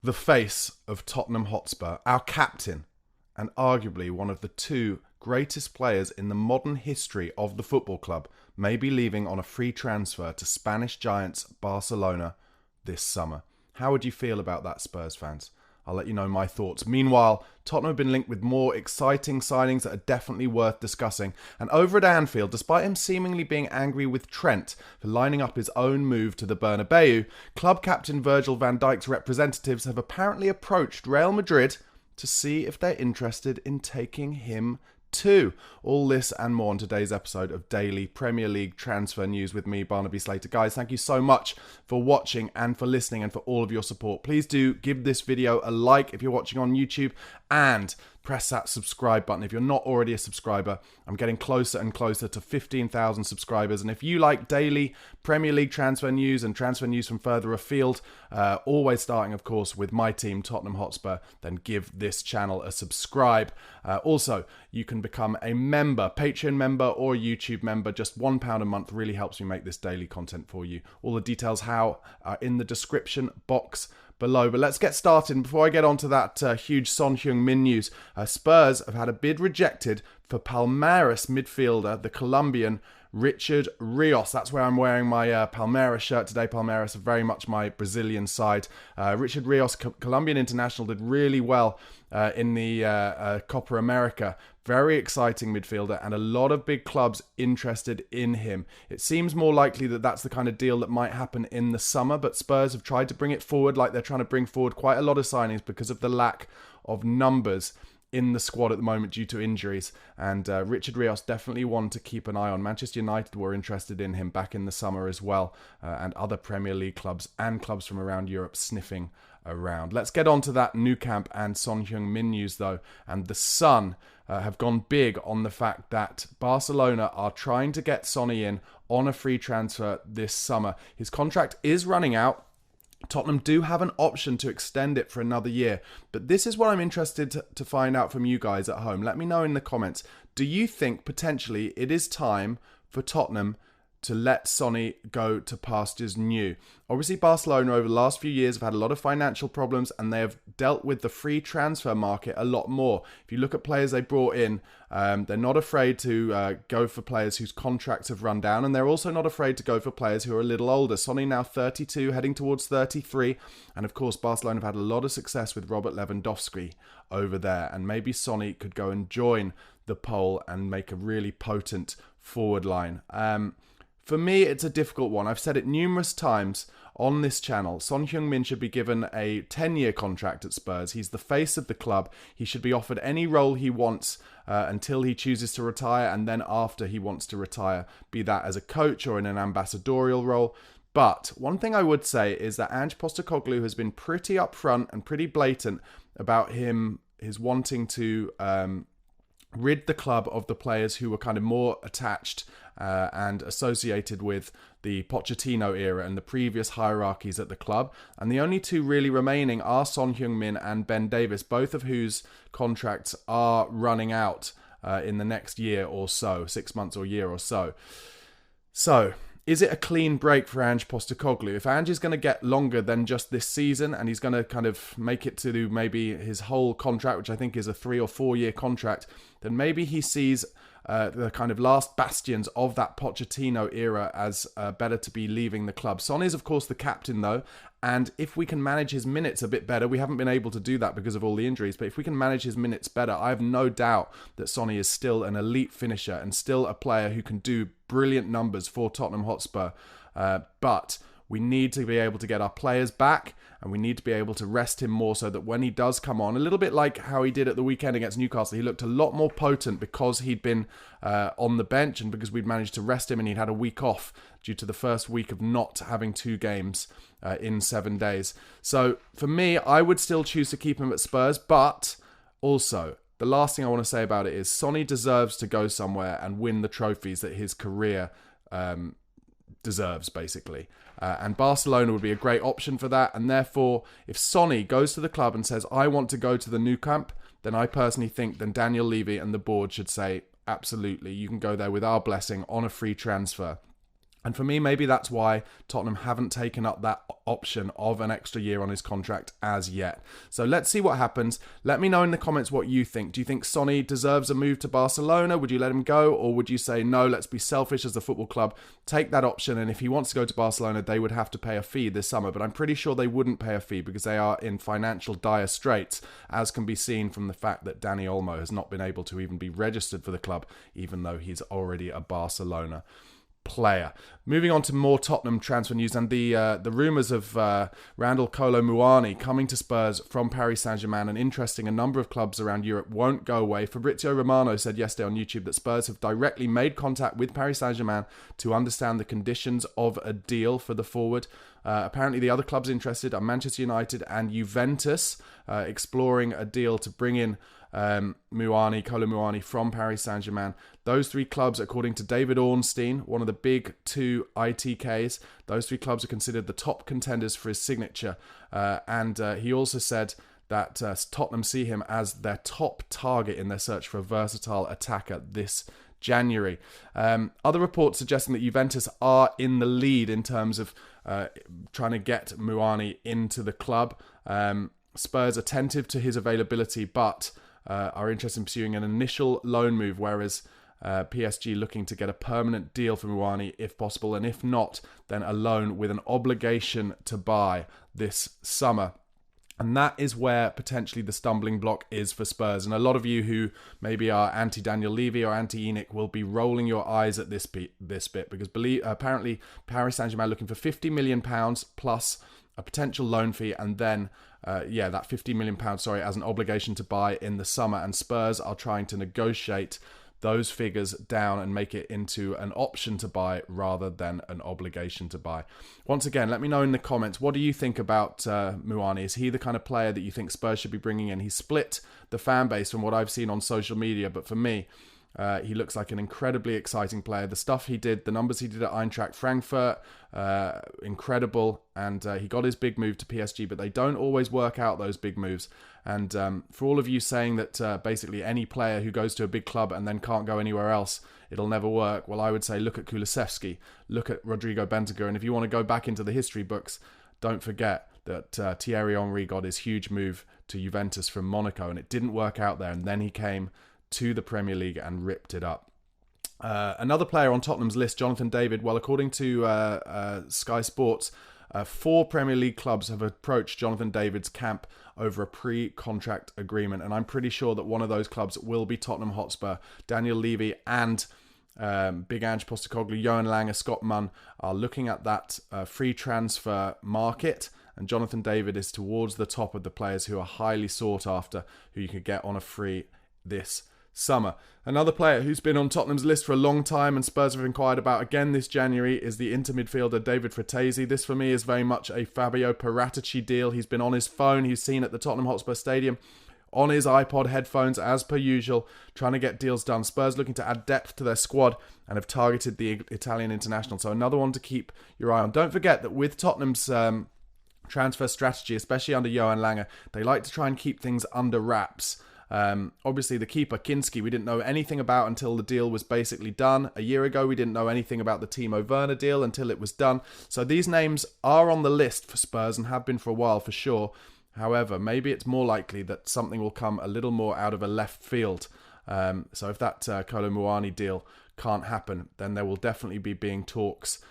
The face of Tottenham Hotspur, our captain, and arguably one of the two greatest players in the modern history of the football club, may be leaving on a free transfer to Spanish giants Barcelona this summer. How would you feel about that, Spurs fans? I'll let you know my thoughts. Meanwhile, Tottenham have been linked with more exciting signings that are definitely worth discussing. And over at Anfield, despite him seemingly being angry with Trent for lining up his own move to the Bernabeu, club captain Virgil van Dijk's representatives have apparently approached Real Madrid to see if they're interested in taking him too. All this and more on today's episode of Daily Premier League Transfer News with me, Barnaby Slater. Guys, thank you so much for watching and for listening and for all of your support. Please do give this video a like if you're watching on YouTube and press that subscribe button if you're not already a subscriber. I'm getting closer and closer to 15,000 subscribers. And if you like daily Premier League transfer news and transfer news from further afield, always starting, of course, with my team, Tottenham Hotspur, then give this channel a subscribe. Also, you can become a member, Patreon member or YouTube member. Just £1 a month really helps me make this daily content for you. All the details how are in the description box below. But let's get started. Before I get on to that huge Son Heung-min news, Spurs have had a bid rejected for Palmeiras midfielder, the Colombian Richard Rios. That's where I'm wearing my Palmeiras shirt today. Palmeiras are very much my Brazilian side. Richard Rios, Colombian international, did really well in the Copa America. Very exciting midfielder and a lot of big clubs interested in him. It seems more likely that that's the kind of deal that might happen in the summer, but Spurs have tried to bring it forward like they're trying to bring forward quite a lot of signings because of the lack of numbers in the squad at the moment due to injuries. And Richard Rios definitely one to keep an eye on. Manchester United were interested in him back in the summer as well, and other Premier League clubs and clubs from around Europe sniffing around. Let's get on to that Nou Camp and Son Heung-min news though. And the Sun have gone big on the fact that Barcelona are trying to get Sonny in on a free transfer this summer. His contract is running out. Tottenham do have an option to extend it for another year. But this is what I'm interested to find out from you guys at home. Let me know in the comments. Do you think potentially it is time for Tottenham to let Sonny go to pastures new? Obviously, Barcelona over the last few years have had a lot of financial problems and they have dealt with the free transfer market a lot more. If you look at players they brought in, they're not afraid to go for players whose contracts have run down, and they're also not afraid to go for players who are a little older. Sonny now 32, heading towards 33, and of course Barcelona have had a lot of success with Robert Lewandowski over there, and maybe Sonny could go and join the Pole and make a really potent forward line. For me, it's a difficult one. I've said it numerous times on this channel. Son Heung-min should be given a 10-year contract at Spurs. He's the face of the club. He should be offered any role he wants until he chooses to retire, and then after he wants to retire, be that as a coach or in an ambassadorial role. But one thing I would say is that Ange Postecoglou has been pretty upfront and pretty blatant about his wanting to rid the club of the players who were kind of more attached and associated with the Pochettino era and the previous hierarchies at the club. And the only two really remaining are Son Heung-min and Ben Davies, both of whose contracts are running out in the next year or so, 6 months or year or so. So, is it a clean break for Ange Postecoglou? If Ange is going to get longer than just this season and he's going to kind of make it to maybe his whole contract, which I think is a 3 or 4 year contract, then maybe he sees the kind of last bastions of that Pochettino era as better to be leaving the club. Son is, of course, the captain, though, and if we can manage his minutes a bit better, we haven't been able to do that because of all the injuries, but if we can manage his minutes better, I have no doubt that Sonny is still an elite finisher and still a player who can do brilliant numbers for Tottenham Hotspur. But we need to be able to get our players back, and we need to be able to rest him more so that when he does come on, a little bit like how he did at the weekend against Newcastle, he looked a lot more potent because he'd been on the bench and because we'd managed to rest him and he'd had a week off due to the first week of not having 2 games in 7 days. So for me, I would still choose to keep him at Spurs, but also the last thing I want to say about it is Sonny deserves to go somewhere and win the trophies that his career deserves, basically. And Barcelona would be a great option for that. And therefore, if Sonny goes to the club and says, I want to go to the Nou Camp, then I personally think then Daniel Levy and the board should say, absolutely, you can go there with our blessing on a free transfer. And for me, maybe that's why Tottenham haven't taken up that option of an extra year on his contract as yet. So let's see what happens. Let me know in the comments what you think. Do you think Sonny deserves a move to Barcelona? Would you let him go? Or would you say, no, let's be selfish as a football club, take that option, and if he wants to go to Barcelona, they would have to pay a fee this summer. But I'm pretty sure they wouldn't pay a fee because they are in financial dire straits, as can be seen from the fact that Dani Olmo has not been able to even be registered for the club, even though he's already a Barcelona player. Moving on to more Tottenham transfer news and the rumours of Randall Kolo Muani coming to Spurs from Paris Saint-Germain and interesting a number of clubs around Europe won't go away. Fabrizio Romano said yesterday on YouTube that Spurs have directly made contact with Paris Saint-Germain to understand the conditions of a deal for the forward. Apparently the other clubs interested are Manchester United and Juventus, exploring a deal to bring in Kolo Muani from Paris Saint-Germain. Those three clubs, according to David Ornstein, one of the big two ITKs, those three clubs are considered the top contenders for his signature. And he also said that Tottenham see him as their top target in their search for a versatile attacker this January. Other reports suggesting that Juventus are in the lead in terms of trying to get Muani into the club. Spurs attentive to his availability, but are interested in pursuing an initial loan move, whereas PSG looking to get a permanent deal for Muani if possible, and if not, then a loan with an obligation to buy this summer. And that is where potentially the stumbling block is for Spurs. And a lot of you who maybe are anti-Daniel Levy or anti-ENIC will be rolling your eyes at this bit because apparently Paris Saint-Germain are looking for £50 million plus a potential loan fee, and then that £50 million as an obligation to buy in the summer. And Spurs are trying to negotiate those figures down and make it into an option to buy rather than an obligation to buy. Once again, let me know in the comments, what do you think about Muani? Is he the kind of player that you think Spurs should be bringing in? He split the fan base from what I've seen on social media, but for me, he looks like an incredibly exciting player. The stuff he did, the numbers he did at Eintracht Frankfurt, incredible. And he got his big move to PSG, but they don't always work out those big moves. And for all of you saying that basically any player who goes to a big club and then can't go anywhere else, it'll never work. Well, I would say look at Kulusevski, look at Rodrigo Bentancur. And if you want to go back into the history books, don't forget that Thierry Henry got his huge move to Juventus from Monaco, and it didn't work out there. And then he came to the Premier League and ripped it up. Another player on Tottenham's list, Jonathan David. Well, according to Sky Sports, 4 Premier League clubs have approached Jonathan David's camp over a pre-contract agreement, and I'm pretty sure that one of those clubs will be Tottenham Hotspur. Daniel Levy and Big Ange Postecoglou, Johan Lange, Scott Munn are looking at that free transfer market, and Jonathan David is towards the top of the players who are highly sought after, who you could get on a free this summer. Another player who's been on Tottenham's list for a long time and Spurs have inquired about again this January is the Inter midfielder David Fratesi. This for me is very much a Fabio Paratici deal. He's been on his phone, he's seen at the Tottenham Hotspur Stadium, on his iPod headphones as per usual, trying to get deals done. Spurs looking to add depth to their squad and have targeted the Italian international. So another one to keep your eye on. Don't forget that with Tottenham's transfer strategy, especially under Johan Lange, they like to try and keep things under wraps. Obviously the keeper Kinsky we didn't know anything about until the deal was basically done. A year ago we didn't know anything about the Timo Werner deal until it was done. So these names are on the list for Spurs and have been for a while for sure. However, maybe it's more likely that something will come a little more out of a left field. So if that Kolo Muani deal can't happen, then there will definitely be talks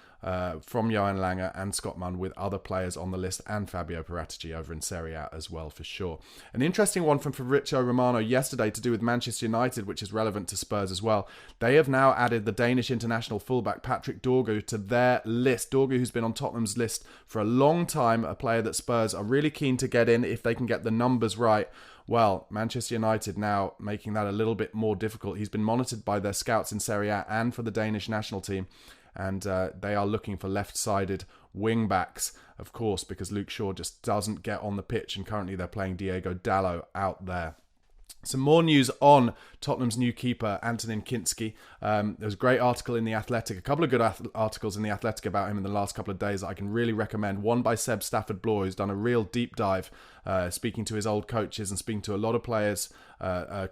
from Johan Lange and Scott Munn with other players on the list, and Fabio Paratici over in Serie A as well for sure. An interesting one from Fabrizio Romano yesterday to do with Manchester United, which is relevant to Spurs as well. They have now added the Danish international fullback Patrick Dorgu to their list. Dorgu, who's been on Tottenham's list for a long time, a player that Spurs are really keen to get in if they can get the numbers right. Well, Manchester United now making that a little bit more difficult. He's been monitored by their scouts in Serie A and for the Danish national team. And they are looking for left-sided wing-backs, of course, because Luke Shaw just doesn't get on the pitch. And currently they're playing Diego Dallo out there. Some more news on Tottenham's new keeper, Antonin Kinsky. There was a great article in The Athletic, a couple of good articles in The Athletic about him in the last couple of days that I can really recommend. One by Seb Stafford-Bloor, who's done a real deep dive, speaking to his old coaches and speaking to a lot of players,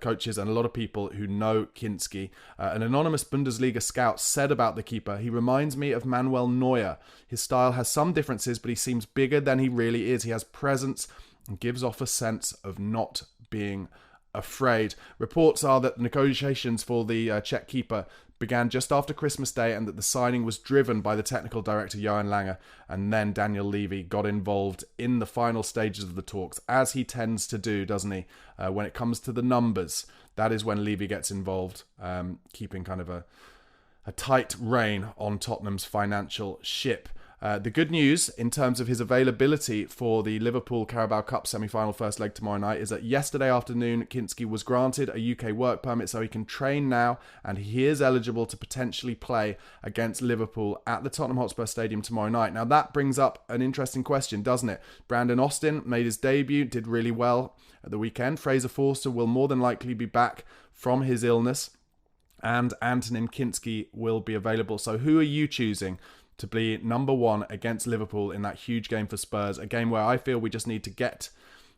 coaches and a lot of people who know Kinsky. An anonymous Bundesliga scout said about the keeper, he reminds me of Manuel Neuer. His style has some differences, but he seems bigger than he really is. He has presence and gives off a sense of not being afraid. Reports are that negotiations for the Czech keeper began just after Christmas Day and that the signing was driven by the technical director Johan Lange, and then Daniel Levy got involved in the final stages of the talks, as he tends to do, doesn't he? When it comes to the numbers, that is when Levy gets involved, keeping kind of a tight rein on Tottenham's financial ship. The good news in terms of his availability for the Liverpool Carabao Cup semi-final first leg tomorrow night is that yesterday afternoon Kinsky was granted a UK work permit, so he can train now, and he is eligible to potentially play against Liverpool at the Tottenham Hotspur Stadium tomorrow night. Now that brings up an interesting question, doesn't it? Brandon Austin made his debut, did really well at the weekend. Fraser Forster will more than likely be back from his illness, and Antonin Kinsky will be available. So who are you choosing to be number one against Liverpool in that huge game for Spurs? A game where I feel we just need to get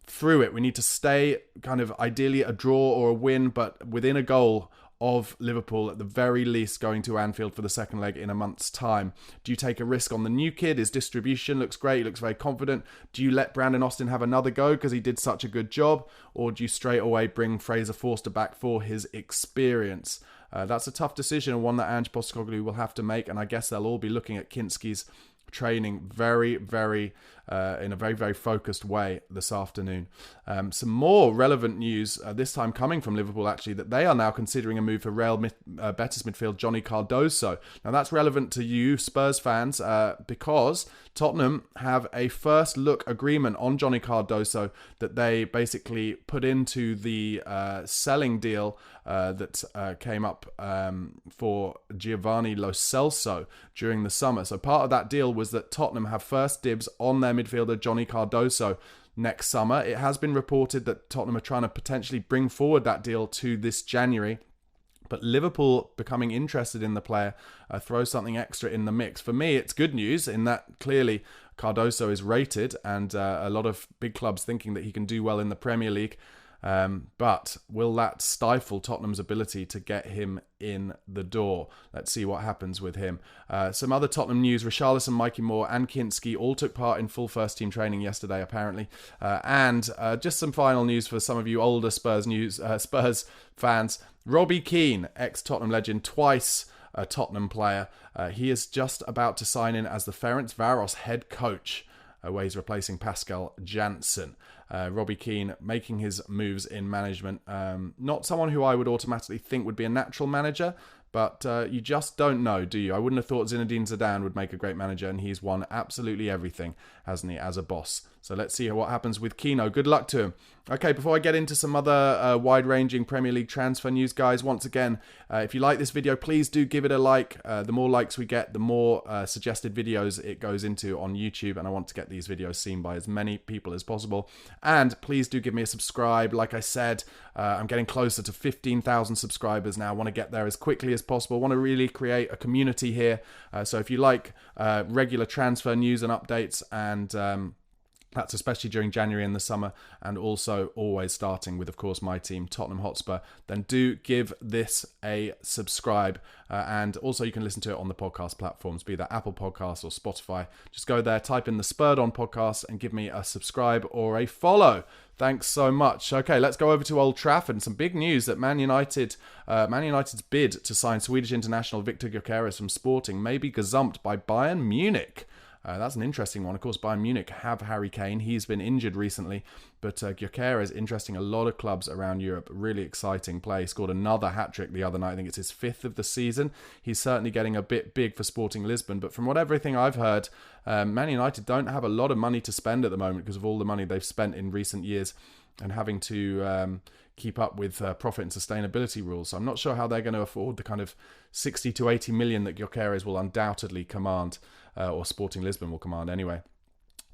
through it. We need to stay kind of ideally a draw or a win, but within a goal of Liverpool at the very least going to Anfield for the second leg in a month's time. Do you take a risk on the new kid? His distribution looks great. He looks very confident. Do you let Brandon Austin have another go because he did such a good job? Or do you straight away bring Fraser Forster back for his experience? That's a tough decision, and one that Ange Postecoglou will have to make, and I guess they'll all be looking at Kinsky's training very, very in a very, very focused way this afternoon. Some more relevant news, this time coming from Liverpool actually, that they are now considering a move for Real Betis midfield Johnny Cardoso. Now that's relevant to you Spurs fans because Tottenham have a first look agreement on Johnny Cardoso that they basically put into the selling deal that came up for Giovanni Lo Celso during the summer. So part of that deal was that Tottenham have first dibs on their midfielder Johnny Cardoso next summer. It has been reported that Tottenham are trying to potentially bring forward that deal to this January, but Liverpool becoming interested in the player throws something extra in the mix. For me, it's good news in that clearly Cardoso is rated, and a lot of big clubs thinking that he can do well in the Premier League. But will that stifle Tottenham's ability to get him in the door? Let's see what happens with him. Some other Tottenham news: Richarlison, Mikey Moore and Kinsky all took part in full first team training yesterday apparently. And just some final news for some of you older Spurs fans. Robbie Keane, ex-Tottenham legend, twice a Tottenham player. He is just about to sign in as the Ferencváros head coach, where he's replacing Pascal Janssen. Robbie Keane making his moves in management. Not someone who I would automatically think would be a natural manager, but you just don't know, do you? I wouldn't have thought Zinedine Zidane would make a great manager, and he's won absolutely everything, hasn't he, as a boss? So let's see what happens with Keano. Good luck to him. Okay, before I get into some other wide-ranging Premier League transfer news, guys, once again, if you like this video, please do give it a like. The more likes we get, the more suggested videos it goes into on YouTube, and I want to get these videos seen by as many people as possible. And please do give me a subscribe. Like I said, I'm getting closer to 15,000 subscribers now. I want to get there as quickly as possible. I want to really create a community here. So if you like regular transfer news and updates, and that's especially during January and the summer, and also always starting with, of course, my team, Tottenham Hotspur, then do give this a subscribe. And also you can listen to it on the podcast platforms, be that Apple Podcasts or Spotify. Just go there, type in the Spurred On podcast and give me a subscribe or a follow. Thanks so much. Okay, let's go over to Old Trafford. And some big news that Man United's bid to sign Swedish international Viktor Gyökeres from Sporting may be gazumped by Bayern Munich. That's an interesting one. Of course, Bayern Munich have Harry Kane. He's been injured recently, but Gyökeres is interesting a lot of clubs around Europe. Really exciting play. He scored another hat-trick the other night. I think it's his 5th of the season. He's certainly getting a bit big for Sporting Lisbon, but from everything I've heard, Man United don't have a lot of money to spend at the moment because of all the money they've spent in recent years and having to keep up with profit and sustainability rules. So I'm not sure how they're going to afford the kind of 60 to 80 million that Gyökeres will undoubtedly command, or Sporting Lisbon will command anyway.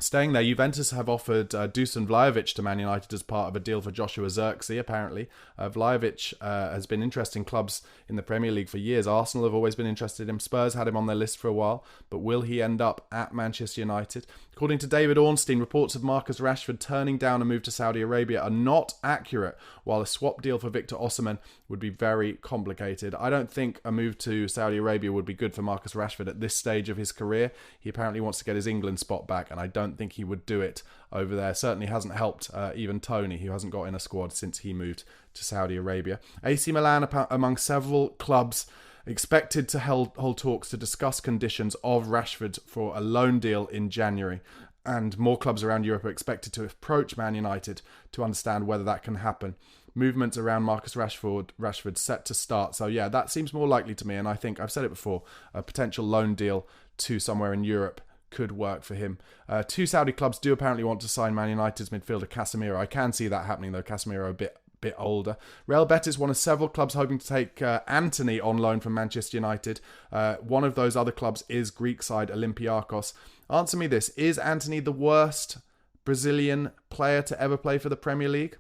Staying there, Juventus have offered Dusan Vlahovic to Man United as part of a deal for Joshua Zirkzee, apparently. Vlahovic has been interested in clubs in the Premier League for years. Arsenal have always been interested in him. Spurs had him on their list for a while, but will he end up at Manchester United? According to David Ornstein, reports of Marcus Rashford turning down a move to Saudi Arabia are not accurate, while a swap deal for Victor Osimhen would be very complicated. I don't think a move to Saudi Arabia would be good for Marcus Rashford at this stage of his career. He apparently wants to get his England spot back, and I don't think he would do it over there. Certainly hasn't helped even Tony, who hasn't got in a squad since he moved to Saudi Arabia. AC Milan among several clubs expected to hold talks to discuss conditions of Rashford for a loan deal in January. And more clubs around Europe are expected to approach Man United to understand whether that can happen. Movements around Marcus Rashford set to start. So yeah, that seems more likely to me. And I think, I've said it before, a potential loan deal to somewhere in Europe could work for him. Two Saudi clubs do apparently want to sign Man United's midfielder Casemiro. I can see that happening though. Casemiro a bit older. Real Betis, one of several clubs hoping to take Antony on loan from Manchester United. One of those other clubs is Greek side Olympiacos. Answer me this: is Antony the worst Brazilian player to ever play for the Premier League?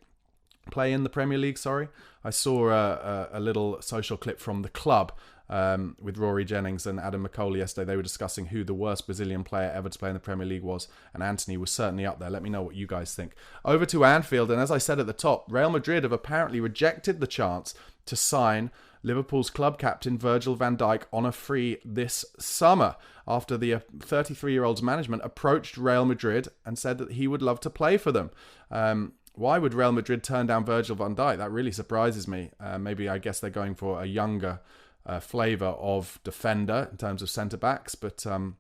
Play in the Premier League, sorry. I saw a little social clip from the club with Rory Jennings and Adam McCauley yesterday. They were discussing who the worst Brazilian player ever to play in the Premier League was, and Antony was certainly up there. Let me know what you guys think. Over to Anfield, and as I said at the top, Real Madrid have apparently rejected the chance to sign Liverpool's club captain Virgil van Dijk on a free this summer after the 33-year-old's management approached Real Madrid and said that he would love to play for them. Why would Real Madrid turn down Virgil van Dijk? That really surprises me. Maybe I guess they're going for a younger flavour of defender in terms of centre-backs. But Van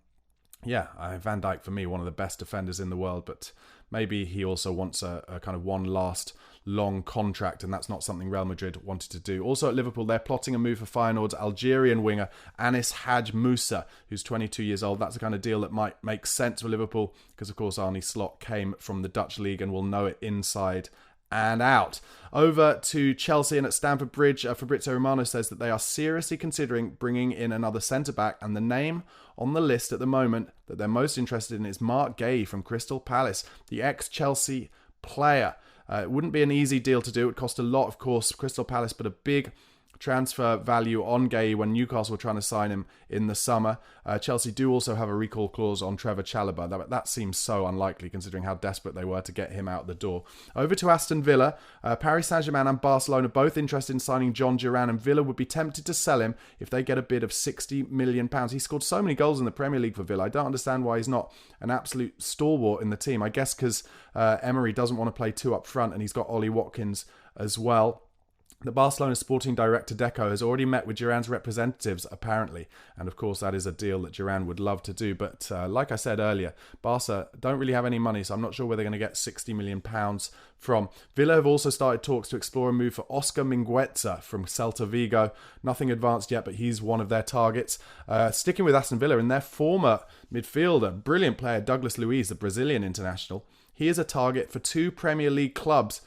Dijk for me, one of the best defenders in the world. But maybe he also wants a kind of one last long contract, and that's not something Real Madrid wanted to do. Also at Liverpool, they're plotting a move for Feyenoord's Algerian winger Anis Hadj Moussa, who's 22 years old. That's the kind of deal that might make sense for Liverpool because, of course, Arne Slot came from the Dutch league and will know it inside and out. Over to Chelsea, and at Stamford Bridge, Fabrizio Romano says that they are seriously considering bringing in another centre-back, and the name on the list at the moment that they're most interested in is Mark Gay from Crystal Palace, the ex-Chelsea player. It wouldn't be an easy deal to do. It would cost a lot, of course, Crystal Palace, but a big transfer value on Gay when Newcastle were trying to sign him in the summer. Chelsea do also have a recall clause on Trevor Chalobah. That seems so unlikely considering how desperate they were to get him out the door. Over to Aston Villa. Paris Saint-Germain and Barcelona both interested in signing John Duran, and Villa would be tempted to sell him if they get a bid of £60 million. He scored so many goals in the Premier League for Villa. I don't understand why he's not an absolute stalwart in the team. I guess because Emery doesn't want to play two up front and he's got Ollie Watkins as well. The Barcelona sporting director Deco has already met with Duran's representatives, apparently. And of course, that is a deal that Duran would love to do. But like I said earlier, Barca don't really have any money, so I'm not sure where they're going to get £60 million from. Villa have also started talks to explore a move for Oscar Mingueza from Celta Vigo. Nothing advanced yet, but he's one of their targets. Sticking with Aston Villa, and their former midfielder, brilliant player Douglas Luiz, the Brazilian international, he is a target for two Premier League clubs,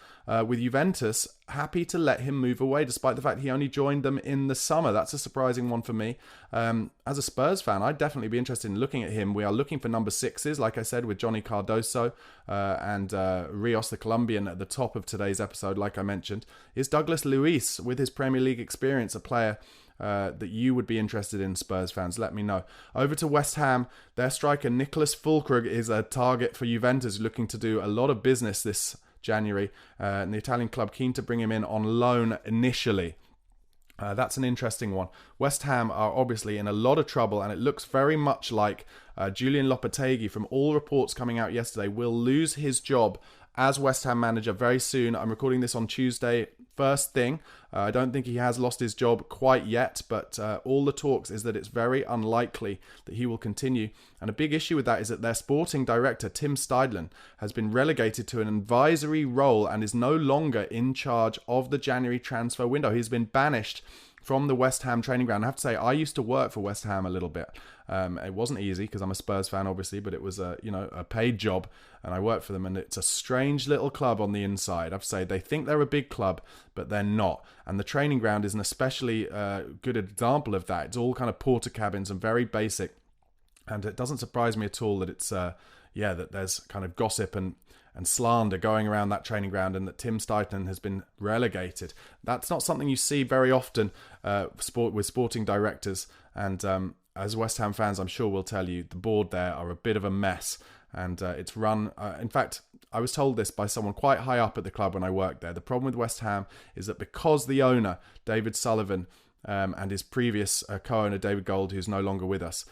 with Juventus happy to let him move away despite the fact he only joined them in the summer. That's a surprising one for me. As a Spurs fan, I'd definitely be interested in looking at him. We are looking for number sixes, like I said, with Johnny Cardoso and Rios, the Colombian, at the top of today's episode, like I mentioned. Is Douglas Luiz, with his Premier League experience, a player that you would be interested in, Spurs fans? Let me know. Over to West Ham, their striker Nicholas Füllkrug is a target for Juventus, looking to do a lot of business this January, and the Italian club keen to bring him in on loan initially. That's an interesting one. West Ham are obviously in a lot of trouble, and it looks very much like Julian Lopetegui, from all reports coming out yesterday, will lose his job as West Ham manager very soon. I'm recording this on Tuesday, first thing. I don't think he has lost his job quite yet, but all the talks is that it's very unlikely that he will continue. And a big issue with that is that their sporting director, Tim Steidlen, has been relegated to an advisory role and is no longer in charge of the January transfer window. He's been banished from the West Ham training ground. I have to say, I used to work for West Ham a little bit. It wasn't easy because I'm a Spurs fan, obviously, but it was a paid job, and I worked for them. And it's a strange little club on the inside. I have to say, they think they're a big club, but they're not. And the training ground is an especially good example of that. It's all kind of porter cabins and very basic. And it doesn't surprise me at all that it's that there's kind of gossip and slander going around that training ground, and that Tim Steidten has been relegated. That's not something you see very often with sporting directors. And as West Ham fans, I'm sure will tell you, the board there are a bit of a mess. And it's run... in fact, I was told this by someone quite high up at the club when I worked there. The problem with West Ham is that because the owner, David Sullivan, and his previous co-owner, David Gold, who's no longer with us,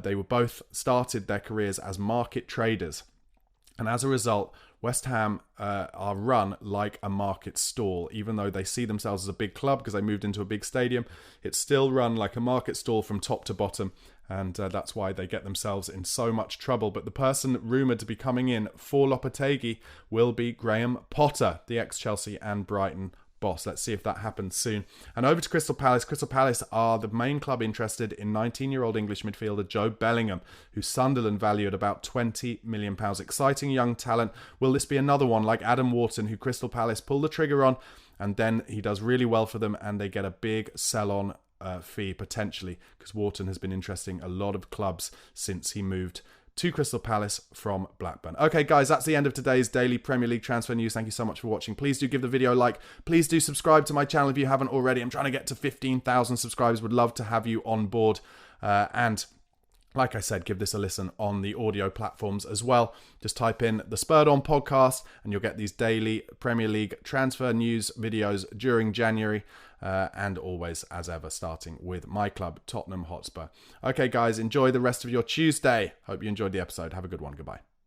they were both started their careers as market traders. And as a result, West Ham are run like a market stall. Even though they see themselves as a big club because they moved into a big stadium, it's still run like a market stall from top to bottom. And that's why they get themselves in so much trouble. But the person rumoured to be coming in for Lopetegui will be Graham Potter, the ex-Chelsea and Brighton boss. Let's see if that happens soon. And over to Crystal Palace. Crystal Palace are the main club interested in 19-year-old English midfielder Joe Bellingham, who Sunderland value at about £20 million. Exciting young talent. Will this be another one like Adam Wharton, who Crystal Palace pull the trigger on, and then he does really well for them and they get a big sell-on fee potentially, because Wharton has been interesting a lot of clubs since he moved to Crystal Palace from Blackburn. Okay, guys, that's the end of today's daily Premier League transfer news. Thank you so much for watching. Please do give the video a like. Please do subscribe to my channel if you haven't already. I'm trying to get to 15,000 subscribers. Would love to have you on board. And like I said, give this a listen on the audio platforms as well. Just type in the Spurred On podcast and you'll get these daily Premier League transfer news videos during January. And always, as ever, starting with my club, Tottenham Hotspur. Okay, guys, enjoy the rest of your Tuesday. Hope you enjoyed the episode. Have a good one. Goodbye.